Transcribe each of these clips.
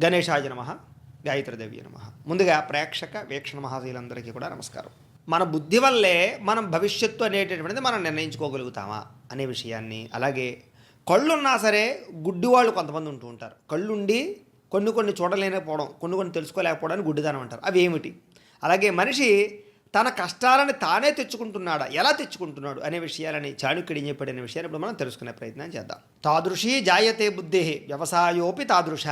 గణేశాయ నమః, గాయత్రీదేవి నమః. ముందుగా ప్రేక్షక వీక్షణ మహాశీలందరికీ కూడా నమస్కారం. మన బుద్ధి వల్లే మనం భవిష్యత్తు అనేటటువంటిది మనం నిర్ణయించుకోగలుగుతామా అనే విషయాన్ని, అలాగే కళ్ళున్నా సరే గుడ్డివాళ్ళు కొంతమంది ఉంటూ ఉంటారు. కళ్ళుండి కొన్ని చూడలేకపోవడం, కొన్ని తెలుసుకోలేకపోవడానికి గుడ్డిదనం అంటారు. అవి ఏమిటి? అలాగే మనిషి తన కష్టాలను తానే తెచ్చుకుంటున్నాడా, ఎలా తెచ్చుకుంటున్నాడు అనే విషయాలని చాణక్యుడు ఏం చెప్పాడు అనే విషయాన్ని ఇప్పుడు మనం తెలుసుకునే ప్రయత్నం చేద్దాం. తాదృశీ జాయతే బుద్ధి వ్యవసాయోపి తాదృశ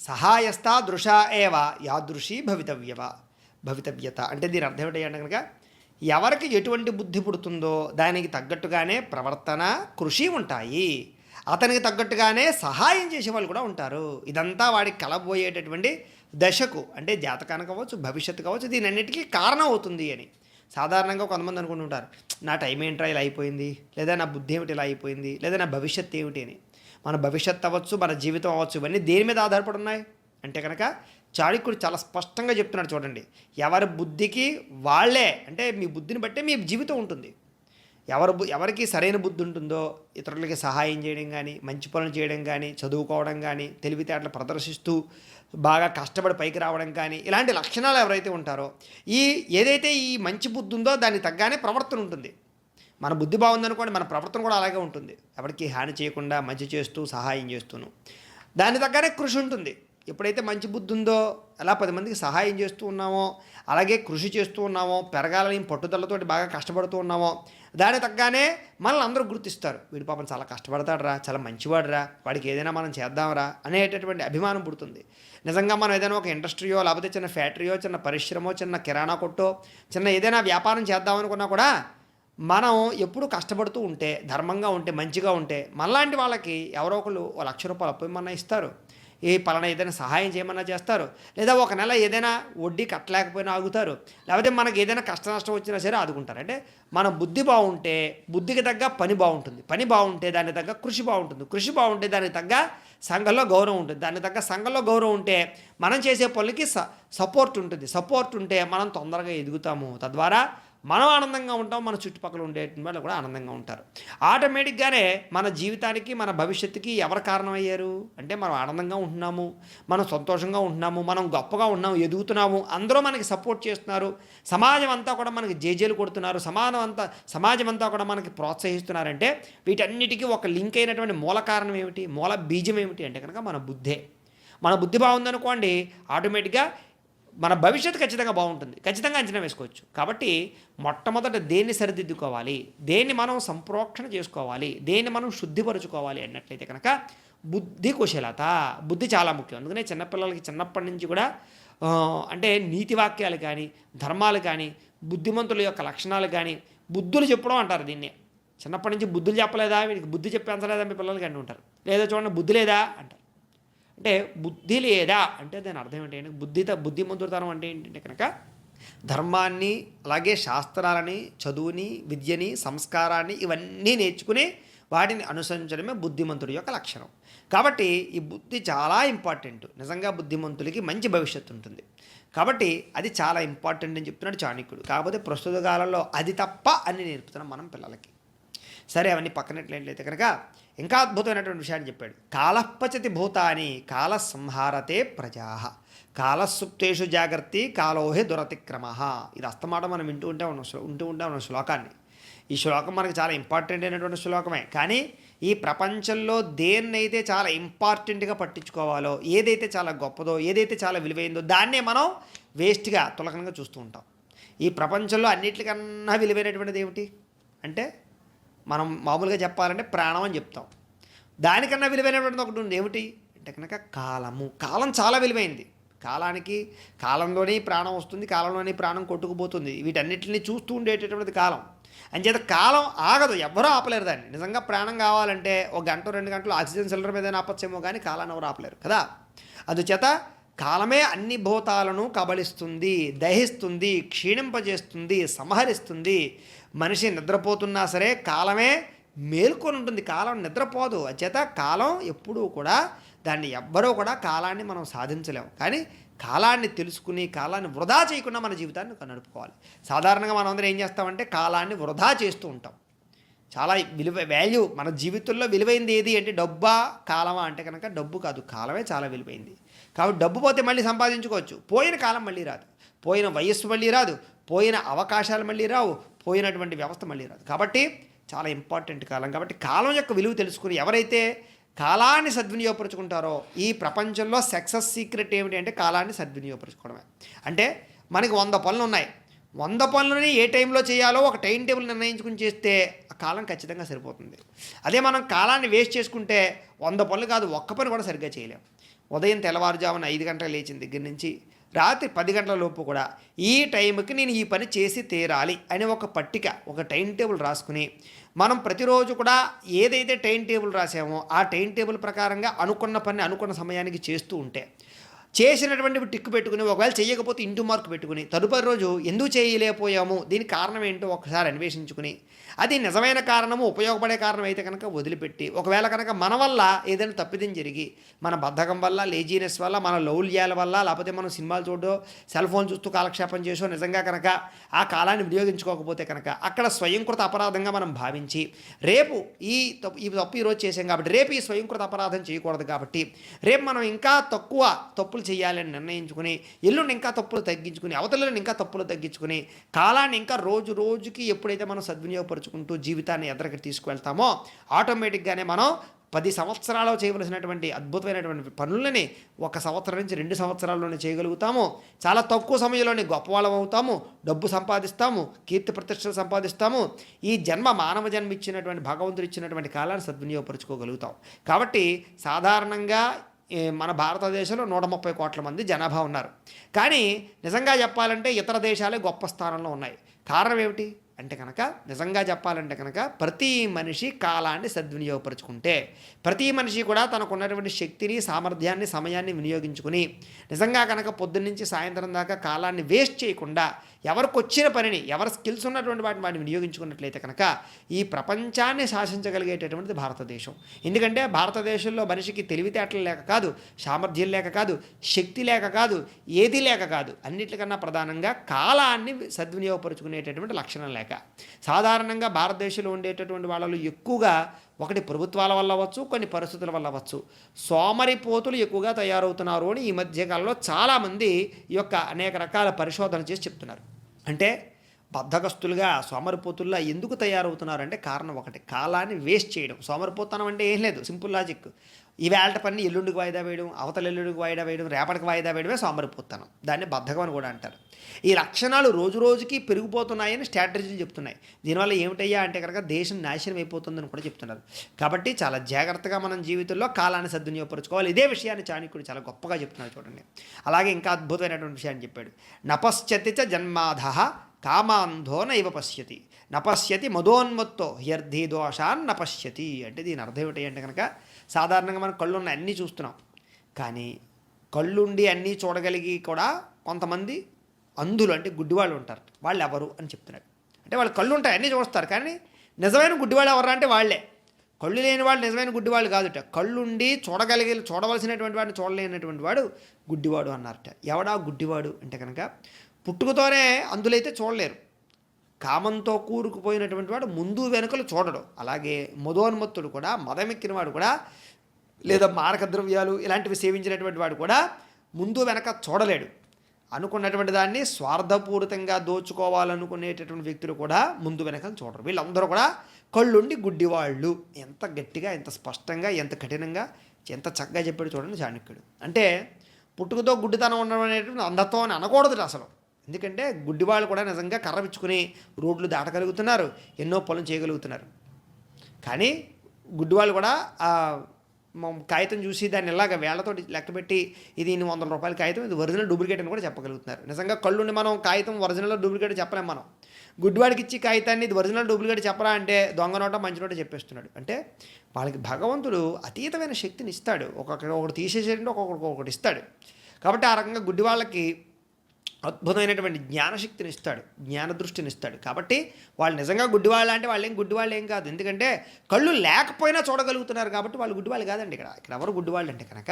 సహాయస్థా దృశా ఏవ యాదృశీ భవితవ్యత. అంటే దీని అర్థం ఏంటి అంటే కనుక ఎవరికి ఎటువంటి బుద్ధి పుడుతుందో దానికి తగ్గట్టుగానే ప్రవర్తన, కృషి ఉంటాయి. అతనికి తగ్గట్టుగానే సహాయం చేసే వాళ్ళు కూడా ఉంటారు. ఇదంతా వాడికి కలబోయేటటువంటి దశకు, అంటే జాతకానికి కావచ్చు, భవిష్యత్తు కావచ్చు, దీని అన్నిటికీ కారణం అవుతుంది అని సాధారణంగా కొంతమంది అనుకుంటుంటారు. నా టైం ఏంట్రా ఇలా అయిపోయింది, లేదా నా బుద్ధి ఏమిటి ఇలా అయిపోయింది, లేదా నా భవిష్యత్తు ఏమిటి అని. మన భవిష్యత్తు అవ్వచ్చు, మన జీవితం అవ్వచ్చు, ఇవన్నీ దేని మీద ఆధారపడి ఉన్నాయి అంటే కనుక చాణక్యుడు చాలా స్పష్టంగా చెప్తున్నాడు. చూడండి, ఎవరి బుద్ధికి వాళ్ళే, అంటే మీ బుద్ధిని బట్టే మీ జీవితం ఉంటుంది. ఎవరికి సరైన బుద్ధి ఉంటుందో ఇతరులకి సహాయం చేయడం కానీ, మంచి పనులు చేయడం కానీ, చదువుకోవడం కానీ, తెలివితేటలు ప్రదర్శిస్తూ బాగా కష్టపడి పైకి రావడం కానీ, ఇలాంటి లక్షణాలు ఎవరైతే ఉంటారో ఏదైతే ఈ మంచి బుద్ధి ఉందో దానికి తగ్గానే ప్రవర్తన ఉంటుంది. మన బుద్ధి బాగుందనుకోండి, మన ప్రవర్తన కూడా అలాగే ఉంటుంది. ఎవరికి హాని చేయకుండా మంచి చేస్తూ సహాయం చేస్తూను దాని తగ్గానే కృషి ఉంటుంది. ఎప్పుడైతే మంచి బుద్ధి ఉందో, ఎలా 10 మందికి సహాయం చేస్తూ ఉన్నామో, అలాగే కృషి చేస్తూ ఉన్నామో, పెరగాలని పట్టుదలతోటి బాగా కష్టపడుతూ ఉన్నామో, దాని తగ్గానే మనల్ని అందరూ గుర్తిస్తారు. వీడి పాపం చాలా కష్టపడతాడురా, చాలా మంచివాడురా, వాడికి ఏదైనా మనం చేద్దాంరా అనేటటువంటి అభిమానం పుడుతుంది. నిజంగా మనం ఏదైనా ఒక ఇండస్ట్రీయో, లేకపోతే చిన్న ఫ్యాక్టరీయో, చిన్న పరిశ్రమో, చిన్న కిరాణా కొట్టో, చిన్న ఏదైనా వ్యాపారం చేద్దామనుకున్నా కూడా మనం ఎప్పుడు కష్టపడుతూ ఉంటే, ధర్మంగా ఉంటే, మంచిగా ఉంటే, మనలాంటి వాళ్ళకి ఎవరో ఒకళ్ళు ₹1,00,000 అప్పు ఇమ్మన్నా ఇస్తారు, ఏ పలానా ఏదైనా సహాయం చేయమన్నా చేస్తారు, లేదా ఒక నెల ఏదైనా వడ్డీ కట్టలేకపోయినా ఆగుతారు, లేకపోతే మనకి ఏదైనా కష్ట నష్టం వచ్చినా సరే ఆదుకుంటారు. అంటే మన బుద్ధి బాగుంటే బుద్ధికి తగ్గ పని బాగుంటుంది, పని బాగుంటే దానికి తగ్గ కృషి బాగుంటుంది, కృషి బాగుంటే దానికి తగ్గ సంఘంలో గౌరవం ఉంటుంది, దానికి తగ్గ సంఘంలో గౌరవం ఉంటే మనం చేసే పనులకి సపోర్ట్ ఉంటుంది, సపోర్ట్ ఉంటే మనం తొందరగా ఎదుగుతాము. తద్వారా మనం ఆనందంగా ఉంటాం, మన చుట్టుపక్కల ఉండే వాళ్ళు కూడా ఆనందంగా ఉంటారు. ఆటోమేటిక్గానే మన జీవితానికి, మన భవిష్యత్తుకి ఎవరు కారణమయ్యారు అంటే మనం ఆనందంగా ఉంటున్నాము, మనం సంతోషంగా ఉంటున్నాము, మనం గొప్పగా ఉన్నాము, ఎదుగుతున్నాము, అందరూ మనకి సపోర్ట్ చేస్తున్నారు, సమాజం అంతా కూడా మనకి జేజేలు కొడుతున్నారు, సమాజం అంతా కూడా మనకి ప్రోత్సహిస్తున్నారంటే వీటన్నిటికీ ఒక లింక్ అయినటువంటి మూల కారణం ఏమిటి, మూల బీజం ఏమిటి అంటే కనుక మన బుద్ధే. మన బుద్ధి బాగుందనుకోండి, ఆటోమేటిక్గా మన భవిష్యత్తు ఖచ్చితంగా బాగుంటుంది, ఖచ్చితంగా అంచనా వేసుకోవచ్చు. కాబట్టి మొట్టమొదట దేన్ని సరిదిద్దుకోవాలి, దేన్ని మనం సంప్రోక్షణ చేసుకోవాలి, దేన్ని మనం శుద్ధిపరుచుకోవాలి అన్నట్లయితే కనుక బుద్ధి కుశలత, బుద్ధి చాలా ముఖ్యం. అందుకనే చిన్నపిల్లలకి చిన్నప్పటి నుంచి కూడా అంటే నీతి వాక్యాలు కానీ, ధర్మాలు కానీ, బుద్ధిమంతుల యొక్క లక్షణాలు కానీ బుద్ధులు చెప్పడం అంటారు. దీన్ని చిన్నప్పటి నుంచి బుద్ధులు చెప్పలేదా, వీడికి బుద్ధి చెప్పేంచలేదా మీ పిల్లలకి అంటూ ఉంటారు. లేదా చూడండి బుద్ధి లేదా అంటారు. అంటే బుద్ధి లేదా అంటే దాని అర్థం ఏంటంటే బుద్ధిమంతుతనం అంటే ఏంటంటే కనుక ధర్మాన్ని, అలాగే శాస్త్రాలని, చదువుని, విద్యని, సంస్కారాన్ని ఇవన్నీ నేర్చుకుని వాటిని అనుసరించడమే బుద్ధిమంతుడి యొక్క లక్షణం. కాబట్టి ఈ బుద్ధి చాలా ఇంపార్టెంట్. నిజంగా బుద్ధిమంతులకి మంచి భవిష్యత్తు ఉంటుంది. కాబట్టి అది చాలా ఇంపార్టెంట్ అని చెప్తున్నాడు చాణక్యుడు. కాకపోతే ప్రస్తుత కాలంలో అది తప్ప అన్ని నేర్పుతున్నాం మనం పిల్లలకి. సరే, అవన్నీ పక్కనట్లయితే కనుక ఇంకా అద్భుతమైనటువంటి విషయాన్ని చెప్పాడు. కాలపచతి భూతాని కాల సంహారతే ప్రజా కాలసుప్తేషు జాగ్రత్త కాలోహే దురతిక్రమ. ఇది అస్తమాట మనం వింటూ ఉంటాం శ్లోకాన్ని. ఈ శ్లోకం మనకి చాలా ఇంపార్టెంట్ అయినటువంటి శ్లోకమే. కానీ ఈ ప్రపంచంలో దేన్నైతే చాలా ఇంపార్టెంట్గా పట్టించుకోవాలో, ఏదైతే చాలా గొప్పదో, ఏదైతే చాలా విలువైందో దాన్నే మనం వేస్ట్గా, తులకనగా చూస్తూ ఉంటాం. ఈ ప్రపంచంలో అన్నిటికన్నా విలువైనటువంటిది ఏమిటి అంటే మనం మామూలుగా చెప్పాలంటే ప్రాణం అని చెప్తాం. దానికన్నా విలువైనటువంటిది ఒకటి ఉంది. ఏమిటి అంటే కనుక కాలము. కాలం చాలా విలువైంది. కాలంలోనే ప్రాణం వస్తుంది, కాలంలోనే ప్రాణం కొట్టుకుపోతుంది. వీటన్నిటిని చూస్తూ ఉండేటటువంటిది కాలం. అంచేత కాలం ఆగదు, ఎవ్వరూ ఆపలేరు దాన్ని. నిజంగా ప్రాణం కావాలంటే 1 గంట 2 గంటలు ఆక్సిజన్ సిలిండర్ మీద ఆపచ్చేమో కానీ కాలాన్ని ఎవరు ఆపలేరు కదా. అందుచేత కాలమే అన్ని భూతాలను కబళిస్తుంది, దహిస్తుంది, క్షీణింపజేస్తుంది, సంహరిస్తుంది. మనిషి నిద్రపోతున్నా సరే కాలమే మేల్కొని ఉంటుంది, కాలం నిద్రపోదు. అంచేత కాలం ఎప్పుడూ కూడా దాన్ని ఎవ్వరూ కూడా కాలాన్ని మనం సాధించలేము. కానీ కాలాన్ని తెలుసుకుని కాలాన్ని వృధా చేయకుండా మన జీవితాన్ని నడుపుకోవాలి. సాధారణంగా మనం అందరం ఏం చేస్తామంటే కాలాన్ని వృధా చేస్తూ ఉంటాం. చాలా వాల్యూ మన జీవితంలో విలువైంది ఏది అంటే డబ్బా కాలమా అంటే కనుక డబ్బు కాదు, కాలమే చాలా విలువైంది. కాబట్టి డబ్బు పోతే మళ్ళీ సంపాదించుకోవచ్చు, పోయిన కాలం మళ్ళీ రాదు, పోయిన వయస్సు మళ్ళీ రాదు, పోయిన అవకాశాలు మళ్ళీ రావు, పోయినటువంటి వ్యవస్థ మళ్ళీ రాదు. కాబట్టి చాలా ఇంపార్టెంట్ కాలం. కాబట్టి కాలం యొక్క విలువ తెలుసుకుని ఎవరైతే కాలాన్ని సద్వినియోగపరుచుకుంటారో, ఈ ప్రపంచంలో సక్సెస్ సీక్రెట్ ఏమిటి అంటే కాలాన్ని సద్వినియోగపరచుకోవడమే. అంటే మనకి 100 పనులు ఉన్నాయి, 100 పనులని ఏ టైంలో చేయాలో ఒక టైం టేబుల్ నిర్ణయించుకుని చేస్తే ఆ కాలం ఖచ్చితంగా సరిపోతుంది. అదే మనం కాలాన్ని వేస్ట్ చేసుకుంటే 100 పనులు కాదు, ఒక్క పని కూడా సరిగ్గా చేయలేం. ఉదయం తెల్లవారుజామున 5 గంటలకు లేచిన దగ్గర నుంచి రాత్రి 10 గంటల లోపు కూడా ఈ టైంకి నేను ఈ పని చేసి తీరాలి అనే ఒక పట్టిక, ఒక టైం టేబుల్ రాసుకుని మనం ప్రతిరోజు కూడా ఏదైతే టైం టేబుల్ రాసామో ఆ టైం టేబుల్ ప్రకారంగా అనుకున్న పని అనుకున్న సమయానికి చేస్తూ ఉంటే, చేసినటువంటి టిక్కు పెట్టుకుని ఒకవేళ చేయకపోతే ఇంటూ మార్క్ పెట్టుకుని తదుపరి రోజు ఎందుకు చేయలేకపోయాము, దీనికి కారణం ఏంటో ఒకసారి అన్వేషించుకుని అది నిజమైన కారణము ఉపయోగపడే కారణం అయితే కనుక వదిలిపెట్టి, ఒకవేళ కనుక మన వల్ల ఏదైనా తప్పిదం జరిగి మన బద్ధకం వల్ల, లేజీనెస్ వల్ల, మన లౌల్యాల వల్ల, లేకపోతే మనం సినిమాలు చూడో సెల్ ఫోన్ చూస్తూ కాలక్షేపం చేసో నిజంగా కనుక ఆ కాలాన్ని వినియోగించుకోకపోతే కనుక అక్కడ స్వయంకృత అపరాధంగా మనం భావించి రేపు ఈ తప్పు ఈరోజు చేసాం కాబట్టి రేపు ఈ స్వయంకృత అపరాధం చేయకూడదు, కాబట్టి రేపు మనం ఇంకా తక్కువ తప్పులు చేయాలని నిర్ణయించుకుని ఎల్లుండి ఇంకా తప్పులు తగ్గించుకుని అవతలని ఇంకా తప్పులు తగ్గించుకుని కాలాన్ని ఇంకా రోజు రోజుకి ఎప్పుడైతే మనం సద్వినియోగపరుచుకుంటూ జీవితాన్ని ఎదరికి తీసుకువెళ్తామో ఆటోమేటిక్గానే మనం 10 సంవత్సరాలు చేయవలసినటువంటి అద్భుతమైనటువంటి పనులని 1 సంవత్సరం నుంచి 2 సంవత్సరాల్లోనే చేయగలుగుతాము. చాలా తక్కువ సమయంలోనే గొప్పవాళ్ళం అవుతాము, డబ్బు సంపాదిస్తాము, కీర్తి ప్రతిష్టలు సంపాదిస్తాము. ఈ జన్మ మానవ జన్మ ఇచ్చినటువంటి భగవంతుడు ఇచ్చినటువంటి కాలాన్ని సద్వినియోగపరుచుకోగలుగుతాం. కాబట్టి సాధారణంగా మన భారతదేశంలో 130 కోట్ల మంది జనాభా ఉన్నారు. కానీ నిజంగా చెప్పాలంటే ఇతర దేశాలే గొప్ప స్థానంలో ఉన్నాయి. కారణం ఏమిటి అంటే కనుక నిజంగా చెప్పాలంటే కనుక ప్రతి మనిషి కాలాన్ని సద్వినియోగపరుచుకుంటే, ప్రతి మనిషి కూడా తనకున్నటువంటి శక్తిని, సామర్థ్యాన్ని, సమయాన్ని వినియోగించుకుని నిజంగా కనుక పొద్దున్నుంచి సాయంత్రం దాకా కాలాన్ని వేస్ట్ చేయకుండా ఎవరికి వచ్చిన పనిని, ఎవరి స్కిల్స్ ఉన్నటువంటి వాటిని వినియోగించుకున్నట్లయితే కనుక ఈ ప్రపంచాన్ని శాసించగలిగేటటువంటిది భారతదేశం. ఎందుకంటే భారతదేశంలో మనిషికి తెలివితేటలు లేక కాదు, సామర్థ్యం లేక కాదు, శక్తి లేక కాదు, ఏది లేక కాదు, అన్నిటికన్నా ప్రధానంగా కాలాన్ని సద్వినియోగపరుచుకునేటటువంటి లక్షణం లేక. సాధారణంగా భారతదేశంలో ఉండేటటువంటి వాళ్ళలో ఎక్కువగా ఒకటి ప్రభుత్వాల వల్ల అవ్వచ్చు, కొన్ని పరిస్థితుల వల్ల అవ్వచ్చు, సోమరిపోతులు ఎక్కువగా తయారవుతున్నారు అని ఈ మధ్యకాలంలో చాలామంది ఈ యొక్క అనేక రకాల పరిశోధన చేసి చెప్తున్నారు. అంటే బద్ధకస్తులుగా సోమరిపోతుల్లా ఎందుకు తయారవుతున్నారంటే కారణం ఒకటి, కాలాన్ని వేస్ట్ చేయడం. సోమరిపోతనం అంటే ఏం లేదు, సింపుల్ లాజిక్. ఈవేళ పని ఎల్లుండికి వాయిదా వేయడం, అవతల ఎల్లుండికి వాయిదా వేయడం, రేపటికి వాయిదా వేయడమే సోమరిపోతనం. దాన్ని బద్ధకం అని కూడా అంటారు. ఈ లక్షణాలు రోజు రోజుకి పెరిగిపోతున్నాయని స్ట్రాటజీలు చెప్తున్నాయి. దీనివల్ల ఏమిటయ్యా అంటే కనుక దేశం నాశనం అయిపోతుందని కూడా చెప్తున్నారు. కాబట్టి చాలా జాగ్రత్తగా మనం జీవితంలో కాలాన్ని సద్వినియోగపరుచుకోవాలి. ఇదే విషయాన్ని చాణక్యుడు చాలా గొప్పగా చెప్తున్నాడు చూడండి. అలాగే ఇంకా అద్భుతమైనటువంటి విషయాన్ని చెప్పాడు. నపశ్చతి చ జన్మాధః కామాంధో నైవ పశ్యతి, నపశ్యతి మదోన్మత్తో హ్యర్థి దోషాన్ నపశ్యతి. అంటే దీని అర్థం ఏమిటి అంటే కనుక సాధారణంగా మనం కళ్ళున్న అన్నీ చూస్తున్నాం, కానీ కళ్ళుండి అన్నీ చూడగలిగి కూడా కొంతమంది అంధులు అంటే గుడ్డివాళ్ళు ఉంటారు. వాళ్ళు ఎవరు అని చెప్తున్నాడు. అంటే వాళ్ళు కళ్ళు ఉంటాయి, అన్నీ చూస్తారు, కానీ నిజమైన గుడ్డివాళ్ళు ఎవరు అంటే వాళ్ళే. కళ్ళు లేని వాళ్ళు నిజమైన గుడ్డివాళ్ళు కాదుట. కళ్ళుండి చూడవలసినటువంటి వాడిని చూడలేనటువంటి వాడు గుడ్డివాడు అన్నారట. ఎవడా గుడ్డివాడు అంటే కనుక పుట్టుకతోనే అందులైతే చూడలేరు. కామంతో కూరుకుపోయినటువంటి వాడు ముందు వెనుకలు చూడడు. అలాగే మదోన్మత్తుడు కూడా, మదమెక్కిన వాడు కూడా, లేదా మారక ద్రవ్యాలు ఇలాంటివి సేవించినటువంటి వాడు కూడా ముందు వెనక చూడలేడు. అనుకున్నటువంటి దాన్ని స్వార్థపూరితంగా దోచుకోవాలనుకునేటటువంటి వ్యక్తులు కూడా ముందు వెనక చూడరు. వీళ్ళందరూ కూడా కళ్ళుండి గుడ్డివాళ్ళు. ఎంత గట్టిగా, ఎంత స్పష్టంగా, ఎంత కఠినంగా, ఎంత చక్కగా చెప్పాడు చూడండి చాణక్యుడు. అంటే పుట్టుకతో గుడ్డితనం ఉండడం అనేటువంటి అంధత్వం అని అనకూడదు అసలు. ఎందుకంటే గుడ్డివాళ్ళు కూడా నిజంగా కర్ర పిచ్చుకుని రోడ్లు దాటగలుగుతున్నారు, ఎన్నో పనులు చేయగలుగుతున్నారు. కానీ గుడ్డివాళ్ళు కూడా కాగితం చూసి దాన్ని ఇలాగ వేళ్లతో లెక్కపెట్టి ఇది ఇన్ని 100 రూపాయల కాగితం, ఇది ఒరిజినల్ డూప్లికేట్ అని కూడా చెప్పగలుగుతున్నారు. నిజంగా కళ్ళుండి మనం కాగితం ఒరిజినల్ డూప్లికేట్ చెప్పలేం. మనం గుడ్డివాడికి ఇచ్చి కాగితాన్ని ఇది ఒరిజినల్ డూప్లికేట్ చెప్పరా అంటే దొంగ నోట మంచి నోట చెప్పేస్తున్నాడు. అంటే వాళ్ళకి భగవంతుడు అతీతమైన శక్తిని ఇస్తాడు. ఒకటి తీసేసేటంటే ఒక్కొక్కటి ఇస్తాడు. కాబట్టి ఆ రకంగా గుడ్డి వాళ్ళకి అద్భుతమైనటువంటి జ్ఞానశక్తిని ఇస్తాడు, జ్ఞాన దృష్టిని ఇస్తాడు. కాబట్టి వాళ్ళు నిజంగా గుడ్డివాళ్ళు అంటే వాళ్ళేం గుడ్డివాళ్ళు ఏం కాదు. ఎందుకంటే కళ్ళు లేకపోయినా చూడగలుగుతున్నారు కాబట్టి వాళ్ళు గుడ్డివాళ్ళు కాదండి. ఇక్కడ ఎవరు గుడ్డివాళ్ళు అంటే కనుక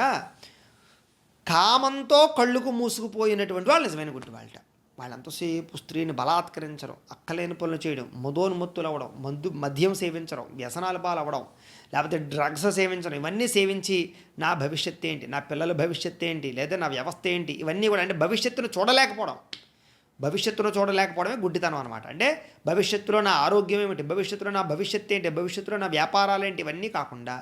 కామంతో కళ్ళుకు మూసుకుపోయినటువంటి వాళ్ళు నిజమైన గుడ్డివాళ్ళట. వాళ్ళంతసేపు స్త్రీని బలాత్కరించడం, అక్కలేని పనులు చేయడం, మదోన్మత్తులు అవ్వడం, మద్యం సేవించడం, వ్యసనాల పాలు అవ్వడం, లేకపోతే డ్రగ్స్ సేవించడం, ఇవన్నీ సేవించి నా భవిష్యత్తు ఏంటి, నా పిల్లల భవిష్యత్తు ఏంటి, లేదా నా వ్యవస్థ ఏంటి, ఇవన్నీ కూడా అంటే భవిష్యత్తును చూడలేకపోవడం. భవిష్యత్తులో చూడలేకపోవడమే గుడ్డితనం అనమాట. అంటే భవిష్యత్తులో నా ఆరోగ్యం ఏమిటి, భవిష్యత్తులో నా భవిష్యత్తు ఏంటి, భవిష్యత్తులో నా వ్యాపారాలు ఏంటి, ఇవన్నీ కాకుండా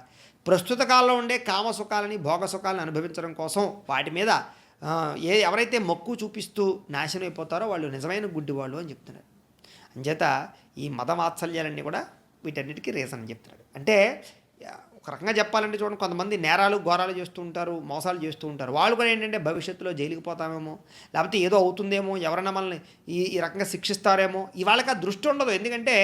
ప్రస్తుత కాలంలో ఉండే కామ సుఖాలని భోగ సుఖాలను అనుభవించడం కోసం వాటి మీద ఎవరైతే మక్కువ చూపిస్తూ నాశనం అయిపోతారో వాళ్ళు నిజమైన గుడ్డివాళ్ళు అని చెప్తున్నారు. అంచేత ఈ మత వాత్సల్యాలన్నీ కూడా వీటన్నిటికీ రీజన్ అని చెప్తున్నాడు. అంటే ఒక రకంగా చెప్పాలంటే చూడండి, కొంతమంది నేరాలు ఘోరాలు చేస్తూ ఉంటారు, మోసాలు చేస్తూ ఉంటారు. వాళ్ళు కూడా ఏంటంటే భవిష్యత్తులో జైలుకి పోతామేమో, లేకపోతే ఏదో అవుతుందేమో, ఎవరైనా మనల్ని ఈ రకంగా శిక్షిస్తారేమో, ఇవాళకి ఆ దృష్టి ఉండదు. ఎందుకంటే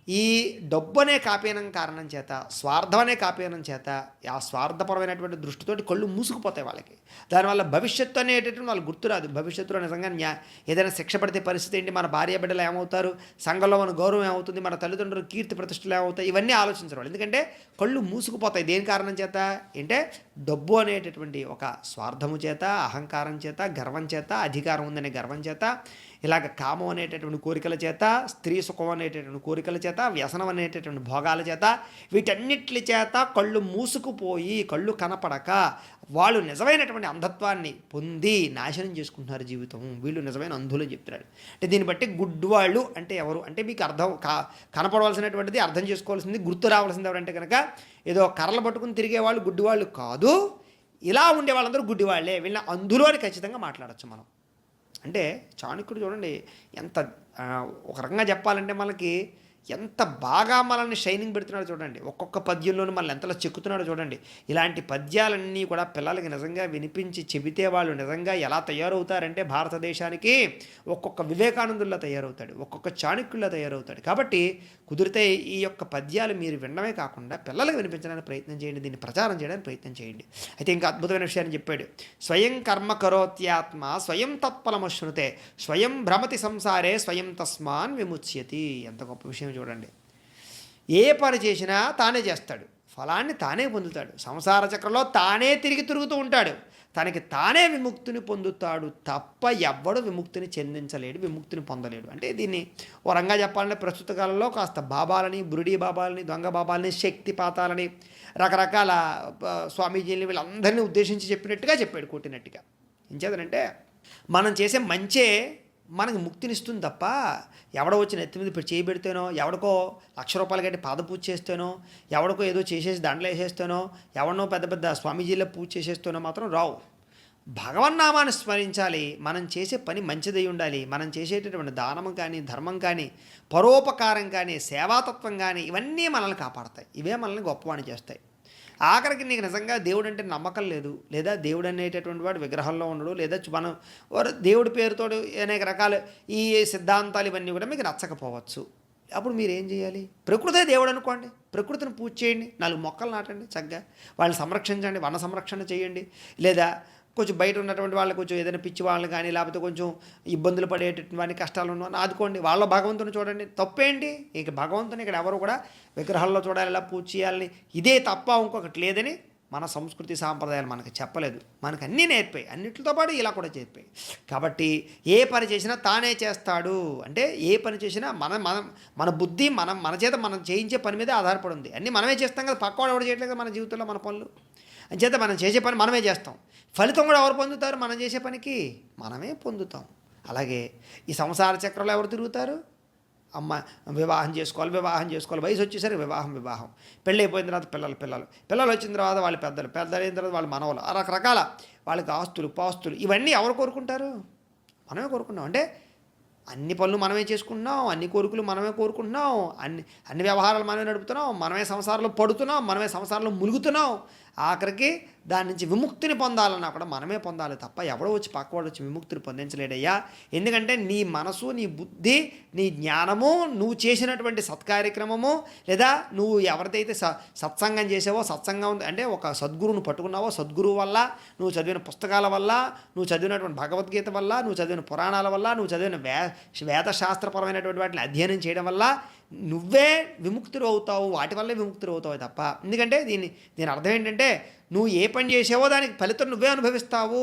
ఈ డబ్బు అనే కాపీనం కారణం చేత, స్వార్థం అనే కాపీనం చేత, ఆ స్వార్థపరమైనటువంటి దృష్టితోటి కళ్ళు మూసుకుపోతాయి వాళ్ళకి. దానివల్ల భవిష్యత్తు అనేటటువంటి వాళ్ళు గుర్తురాదు. భవిష్యత్తులో నిజంగా ఏదైనా శిక్ష పడితే పరిస్థితి ఏంటి, మన భార్య బిడ్డలు ఏమవుతారు, సంఘంలో మన గౌరవం ఏమవుతుంది, మన తల్లిదండ్రులు కీర్తి ప్రతిష్టలు ఏమవుతాయి, ఇవన్నీ ఆలోచించరు వాళ్ళు. ఎందుకంటే కళ్ళు మూసుకుపోతాయి. దేని కారణం చేత అంటే డబ్బు అనేటటువంటి ఒక స్వార్థము చేత, అహంకారం చేత, గర్వం చేత, అధికారం ఉందనే గర్వం చేత, ఇలాగ కామం అనేటటువంటి కోరికల చేత, స్త్రీ సుఖం అనేటటువంటి కోరికల చేత, వ్యసనం అనేటటువంటి భోగాల చేత, వీటన్నిటి చేత కళ్ళు మూసుకుపోయి కళ్ళు కనపడక వాళ్ళు నిజమైనటువంటి అంధత్వాన్ని పొంది నాశనం చేసుకుంటున్నారు జీవితం. వీళ్ళు నిజమైన అంధులు అని చెప్తున్నాడు. అంటే దీన్ని బట్టి గుడ్డివాళ్ళు అంటే ఎవరు అంటే మీకు అర్థం కనపడవలసినటువంటిది, అర్థం చేసుకోవాల్సింది, గుర్తు రావాల్సింది ఎవరంటే కనుక ఏదో కర్రలు పట్టుకుని తిరిగే వాళ్ళు గుడ్డివాళ్ళు కాదు. ఇలా ఉండే వాళ్ళందరూ గుడ్డివాళ్లే. వీళ్ళ అంధులు అని ఖచ్చితంగా మాట్లాడచ్చు మనం. అంటే చాణక్యుడు చూడండి ఎంత ఒక రకంగా చెప్పాలంటే మనకి ఎంత బాగా మనల్ని షైనింగ్ పెడుతున్నాడు చూడండి. ఒక్కొక్క పద్యంలోనూ మనల్ని ఎంతలా చెక్కుతున్నాడో చూడండి. ఇలాంటి పద్యాలన్నీ కూడా పిల్లలకి నిజంగా వినిపించి చెబితే వాళ్ళు నిజంగా ఎలా తయారవుతారంటే భారతదేశానికి ఒక్కొక్క వివేకానందుల్లా తయారవుతాడు, ఒక్కొక్క చాణక్యుల్లా తయారవుతాడు. కాబట్టి కుదిరితే ఈ యొక్క పద్యాలు మీరు వినడమే కాకుండా పిల్లలకు వినిపించడానికి ప్రయత్నం చేయండి, దీన్ని ప్రచారం చేయడానికి ప్రయత్నం చేయండి. అయితే ఇంకా అద్భుతమైన విషయాన్ని చెప్పాడు. స్వయం కర్మ కరోత్యాత్మ స్వయం తత్ఫలమశ్నుతే స్వయం భ్రమతి సంసారే స్వయం తస్మాన్ విముచ్యతి. ఎంత గొప్ప విషయం చూడండి. ఏ పని చేసినా తానే చేస్తాడు, ఫలాన్ని తానే పొందుతాడు, సంసార చక్రంలో తానే తిరుగుతూ ఉంటాడు, తనకి తానే విముక్తిని పొందుతాడు తప్ప ఎవ్వడు విముక్తిని చెందించలేడు, విముక్తిని పొందలేడు. అంటే దీన్ని ఓ రంగా చెప్పాలంటే ప్రస్తుత కాలంలో కాస్త బాబాలని, బురుడీ బాబాలని, దొంగ బాబాలని, శక్తిపాతాలని, రకరకాల స్వామీజీని వీళ్ళందరినీ ఉద్దేశించి చెప్పినట్టుగా చెప్పాడు, కొట్టినట్టుగా. ఏం చేద్దంటే మనం చేసే మంచే మనకు ముక్తినిస్తుంది తప్ప ఎవడో వచ్చి నెత్తి మీద ఇప్పుడు చేయబెడితేనో, ఎవడికో ₹1,00,000 కట్టి పాదపూజ చేస్తేనో, ఎవడికో ఏదో చేసేసి దండలు వేసేస్తేనో, ఎవరినో పెద్ద పెద్ద స్వామీజీలో పూజ చేసేస్తేనో మాత్రం రావు. భగవన్నామాన్ని స్మరించాలి. మనం చేసే పని మంచిదై ఉండాలి. మనం చేసేటటువంటి దానము కానీ, ధర్మం కానీ, పరోపకారం కానీ, సేవాతత్వం కానీ, ఇవన్నీ మనల్ని కాపాడతాయి. ఇవే మనల్ని గొప్పవాణి చేస్తాయి. ఆఖరికి నీకు నిజంగా దేవుడు అంటే నమ్మకం లేదు, లేదా దేవుడు అనేటటువంటి వాడు విగ్రహంలో ఉండడు, లేదా మనం దేవుడి పేరుతో అనేక రకాల ఈ సిద్ధాంతాలు ఇవన్నీ కూడా మీకు నచ్చకపోవచ్చు. అప్పుడు మీరు ఏం చేయాలి? ప్రకృతే దేవుడు అనుకోండి, ప్రకృతిని పూజ చేయండి, 4 మొక్కలు నాటండి, చక్కగా వాళ్ళని సంరక్షించండి, వన సంరక్షణ చేయండి. లేదా కొంచెం బయట ఉన్నటువంటి వాళ్ళకి కొంచెం ఏదైనా పిచ్చి వాళ్ళని కానీ, లేకపోతే కొంచెం ఇబ్బందులు పడేటటువంటి వాడిని, కష్టాలు ఉన్న ఆదుకోండి. వాళ్ళ భగవంతుని చూడండి, తప్పేంటి? ఇక భగవంతుని ఇక్కడ ఎవరు కూడా విగ్రహాల్లో చూడాలి, ఇలా పూజ చేయాలని, ఇదే తప్ప ఇంకొకటి లేదని మన సంస్కృతి సాంప్రదాయాలు మనకు చెప్పలేదు. మనకు అన్నీ నేర్పాయి, అన్నిటితో పాటు ఇలా కూడా చెప్పాయి. కాబట్టి ఏ పని చేసినా తానే చేస్తాడు. అంటే ఏ పని చేసినా మన బుద్ధి మన చేత మనం చేయించే పని మీద ఆధారపడి ఉంది. అన్నీ మనమే చేస్తాం కదా, పక్కవాడు ఎవరు చేయట్లేదు మన జీవితంలో మన పనులు. అంచేత మనం చేసే పని మనమే చేస్తాం. ఫలితం కూడా ఎవరు పొందుతారు? మనం చేసే పనికి మనమే పొందుతాం. అలాగే ఈ సంసార చక్రంలో ఎవరు తిరుగుతారు? అమ్మ వివాహం చేసుకోవాలి, వయసు వచ్చేసరికి వివాహం, పెళ్ళి అయిపోయిన తర్వాత పిల్లలు వచ్చిన తర్వాత వాళ్ళ పెద్దలు అయిన తర్వాత వాళ్ళ మనవలు, రకరకాల వాళ్ళకి ఆస్తులు పాస్తులు, ఇవన్నీ ఎవరు కోరుకుంటారు? మనమే కోరుకుంటాం. అంటే అన్ని పనులు మనమే చేసుకుంటున్నాం, అన్ని కోరికలు మనమే కోరుకుంటున్నాం, అన్ని వ్యవహారాలు మనమే నడుపుతున్నాం, మనమే సంసారంలో పడుతున్నాం, మనమే సంసారంలో ములుగుతున్నాం. ఆఖరికి దాని నుంచి విముక్తిని పొందాలన్నా కూడా మనమే పొందాలి తప్ప ఎవడో వచ్చి పక్కవాడు వచ్చి విముక్తిని పొందించలేడయ్యా. ఎందుకంటే నీ మనసు, నీ బుద్ధి, నీ జ్ఞానము, నువ్వు చేసినటువంటి సత్కార్యక్రమము, లేదా నువ్వు ఎవరిదైతే సత్సంగం చేసావో, సత్సంగం అంటే ఒక సద్గురువును పట్టుకున్నావో, సద్గురువు వల్ల, నువ్వు చదివిన పుస్తకాల వల్ల, నువ్వు చదివినటువంటి భగవద్గీత వల్ల, నువ్వు చదివిన పురాణాల వల్ల, నువ్వు చదివిన వేదశాస్త్రపరమైనటువంటి వాటిని అధ్యయనం చేయడం వల్ల నువ్వే విముక్తులు అవుతావు, వాటి వల్లే విముక్తులు అవుతావు తప్ప. ఎందుకంటే దీని అర్థం ఏంటంటే నువ్వు ఏ పని చేసావో దానికి ఫలితం నువ్వే అనుభవిస్తావు.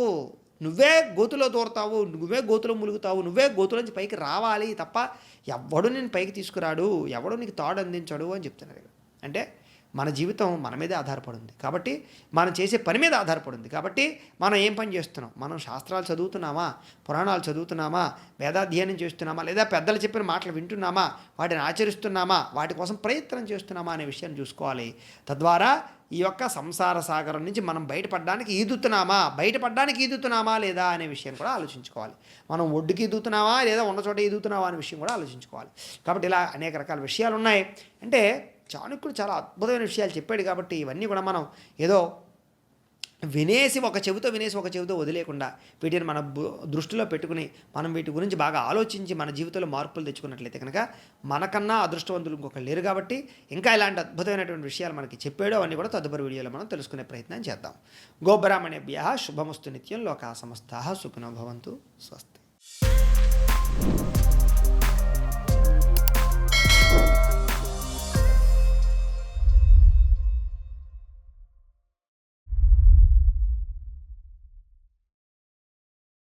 నువ్వే గోతులో దూరతావు, నువ్వే గోతులో ములుగుతావు, నువ్వే గోతులోంచి పైకి రావాలి తప్ప ఎవ్వడు నేను పైకి తీసుకురాడు, ఎవడు నీకు తాడు అందించడు అని చెప్తున్నారు. అంటే మన జీవితం మన మీదే ఆధారపడింది కాబట్టి, మనం చేసే పని మీద ఆధారపడింది కాబట్టి, మనం ఏం పని చేస్తున్నాం, మనం శాస్త్రాలు చదువుతున్నామా, పురాణాలు చదువుతున్నామా, వేదాధ్యయనం చేస్తున్నామా, లేదా పెద్దలు చెప్పిన మాటలు వింటున్నామా, వాటిని ఆచరిస్తున్నామా, వాటి కోసం ప్రయత్నం చేస్తున్నామా అనే విషయాన్ని చూసుకోవాలి. తద్వారా ఈ యొక్క సంసార సాగరం నుంచి మనం బయటపడడానికి ఈదుతున్నామా లేదా అనే విషయాన్ని కూడా ఆలోచించుకోవాలి. మనం ఒడ్డుకి ఈదుతున్నామా లేదా ఉన్న చోట ఈదుతున్నామా అనే విషయం కూడా ఆలోచించుకోవాలి. కాబట్టి ఇలా అనేక రకాల విషయాలు ఉన్నాయి. అంటే చాణక్యుడు చాలా అద్భుతమైన విషయాలు చెప్పాడు కాబట్టి ఇవన్నీ కూడా మనం ఏదో వినేసి ఒక చెవితో వదిలేకుండా వీటిని మన దృష్టిలో పెట్టుకుని మనం వీటి గురించి బాగా ఆలోచించి మన జీవితంలో మార్పులు తెచ్చుకున్నట్లయితే కనుక మనకన్నా అదృష్టవంతులు ఇంకొకరు లేరు. కాబట్టి ఇంకా ఇలాంటి అద్భుతమైనటువంటి విషయాలు మనకి చెప్పాడో అవన్నీ కూడా తదుపరి వీడియోలో మనం తెలుసుకునే ప్రయత్నం చేద్దాం. గోబ్రాహ్మణేభ్యః శుభమస్తు నిత్యం. లోకా సమస్తాః సుఖినో భవంతు. స్వస్తి.